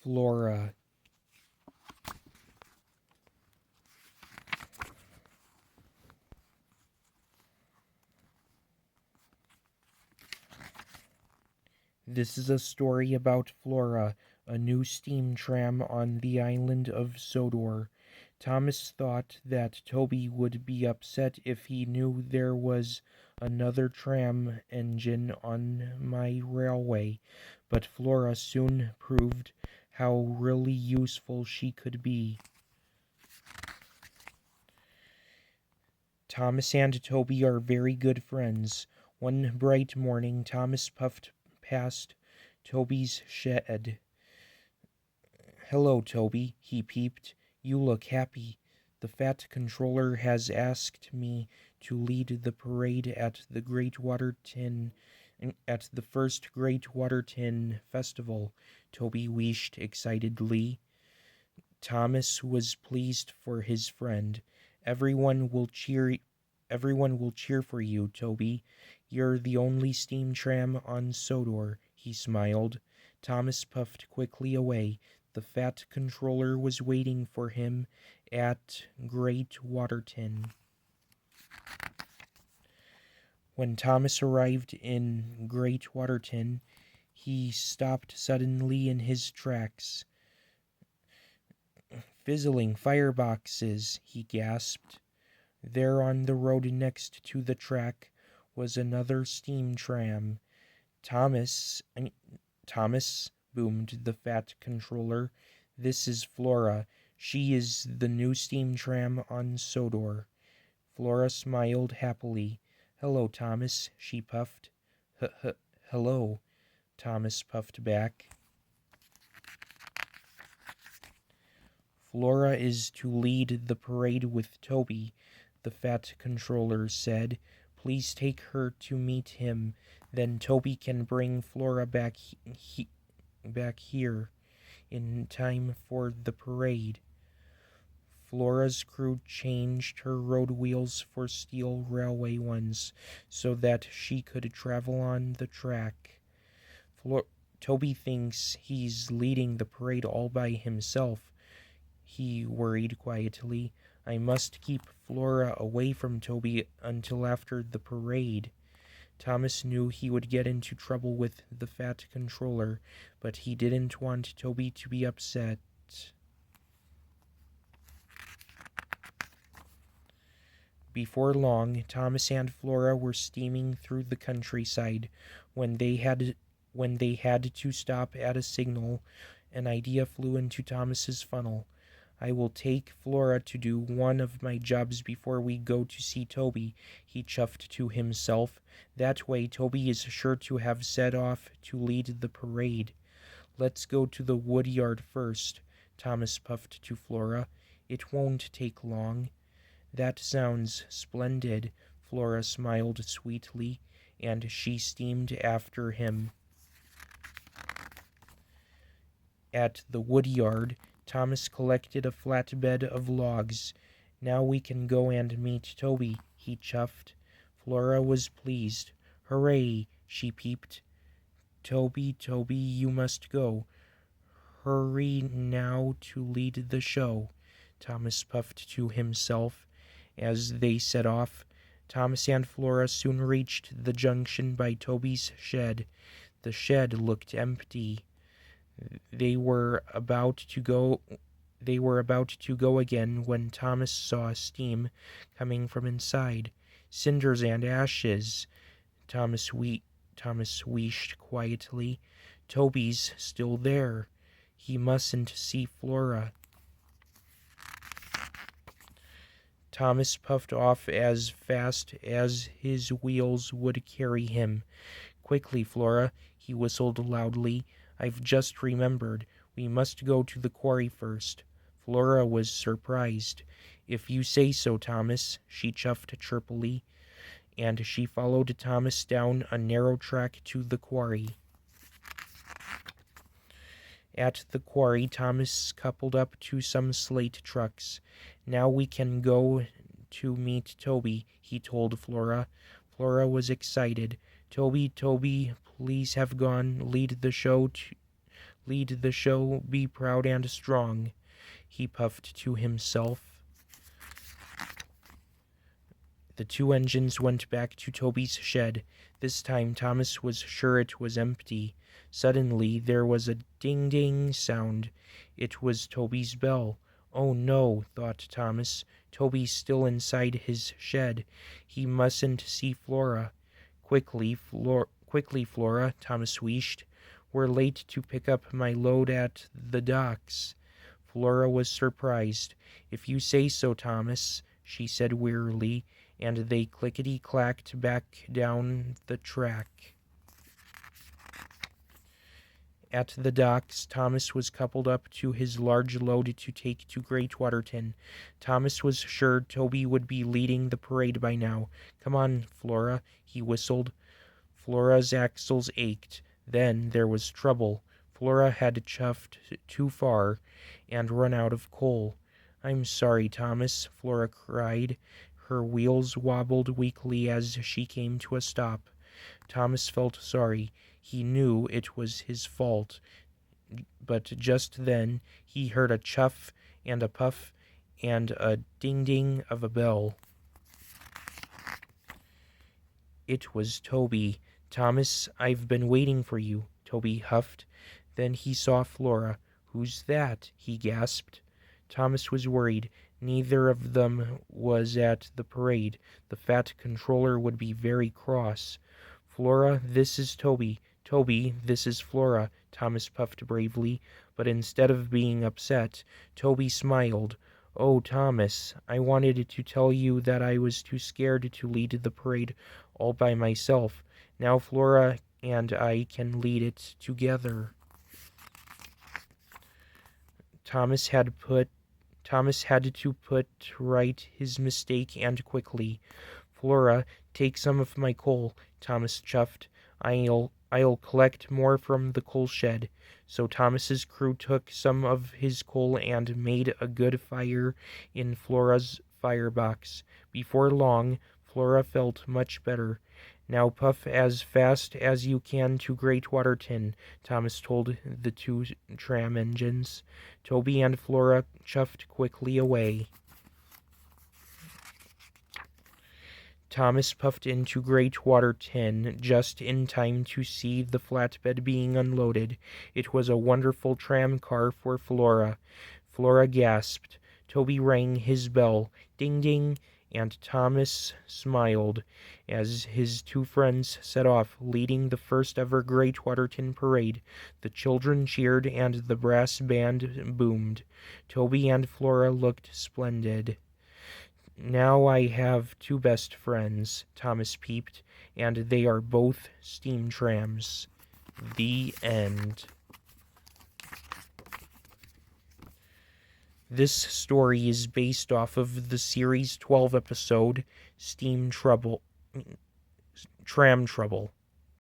Flora. This is a story about Flora, a new steam tram on the island of Sodor. Thomas thought that Toby would be upset if he knew there was another tram engine on my railway, but Flora soon proved how really useful she could be. Thomas and Toby are very good friends. One bright morning, Thomas puffed past Toby's shed. "Hello, Toby," he peeped. "You look happy. The Fat Controller has asked me to lead the parade at the first Great Water Tin Festival," Toby wished excitedly. Thomas was pleased for his friend. Everyone will cheer for you, Toby. You're the only steam tram on Sodor," he smiled. Thomas puffed quickly away. The Fat Controller was waiting for him at Great Waterton. When Thomas arrived in Great Waterton, he stopped suddenly in his tracks. "Fizzling fireboxes," he gasped. There on the road next to the track was another steam tram. Thomas, boomed the Fat Controller. "This is Flora. She is the new steam tram on Sodor." Flora smiled happily. "Hello, Thomas," she puffed. "Hello," Thomas puffed back. "Flora is to lead the parade with Toby," the Fat Controller said. "Please take her to meet him. Then Toby can bring Flora back here in time for the parade." Flora's crew changed her road wheels for steel railway ones so that she could travel on the track. Toby thinks he's leading the parade all by himself, he worried quietly. "I must keep Flora away from Toby until after the parade." Thomas knew he would get into trouble with the Fat Controller, but he didn't want Toby to be upset. Before long, Thomas and Flora were steaming through the countryside. When they had to stop at a signal, an idea flew into Thomas's funnel. "I will take Flora to do one of my jobs before we go to see Toby," he chuffed to himself. "That way Toby is sure to have set off to lead the parade." "Let's go to the wood yard first," Thomas puffed to Flora. "It won't take long." "That sounds splendid," Flora smiled sweetly, and she steamed after him. At the wood yard, Thomas collected a flatbed of logs. "Now we can go and meet Toby," he chuffed. Flora was pleased. "Hooray!" she peeped. Toby, you must go. Hurry now to lead the show," Thomas puffed to himself. As they set off, Thomas and Flora soon reached the junction by Toby's shed. The shed looked empty. They were about to go again when Thomas saw steam coming from inside. "Cinders and ashes," Thomas wheezed quietly. "Toby's still there. He mustn't see Flora." Thomas puffed off as fast as his wheels would carry him. "Quickly, Flora," he whistled loudly. "I've just remembered. We must go to the quarry first." Flora was surprised. "If you say so, Thomas," she chuffed chirpily, and she followed Thomas down a narrow track to the quarry. At the quarry, Thomas coupled up to some slate trucks. "Now we can go to meet Toby," he told Flora. Flora was excited. Toby, please have gone. Lead the show, be proud and strong, he puffed to himself. The two engines went back to Toby's shed. This time Thomas was sure it was empty. Suddenly there was a ding-ding sound. It was Toby's bell. Oh no, thought Thomas. Toby's still inside his shed. He mustn't see Flora. Quickly, Flora, Thomas wished. We're late to pick up my load at the docks. Flora was surprised. If you say so, Thomas, she said wearily, and they clickety-clacked back down the track. At the docks, Thomas was coupled up to his large load to take to Great Waterton. Thomas was sure Toby would be leading the parade by now. Come on, Flora, he whistled. Flora's axles ached. Then there was trouble. Flora had chuffed too far and run out of coal. I'm sorry, Thomas, Flora cried. Her wheels wobbled weakly as she came to a stop. Thomas felt sorry. He knew it was his fault. But just then he heard a chuff and a puff and a ding-ding of a bell. It was Toby. Thomas, I've been waiting for you, Toby huffed. Then he saw Flora. Who's that? He gasped. Thomas was worried. Neither of them was at the parade. The fat controller would be very cross. Flora, this is Toby. Toby, this is Flora, Thomas puffed bravely. But instead of being upset, Toby smiled. Oh, Thomas, I wanted to tell you that I was too scared to lead the parade all by myself. Now Flora and I can lead it together. Thomas had to put right his mistake, and quickly. Flora, take some of my coal, Thomas chuffed. I'll collect more from the coal shed. So Thomas's crew took some of his coal and made a good fire in Flora's firebox. Before long, Flora felt much better. Now puff as fast as you can to Great Waterton, Thomas told the two tram engines. Toby and Flora chuffed quickly away. Thomas puffed into Great Waterton just in time to see the flatbed being unloaded. It was a wonderful tram car for Flora. Flora gasped. Toby rang his bell. Ding, ding. And Thomas smiled as his two friends set off, leading the first ever Great Waterton parade. The children cheered and the brass band boomed. Toby and Flora looked splendid. Now I have two best friends, Thomas peeped, and they are both steam trams. The end. This story is based off of the series 12 episode Tram Trouble.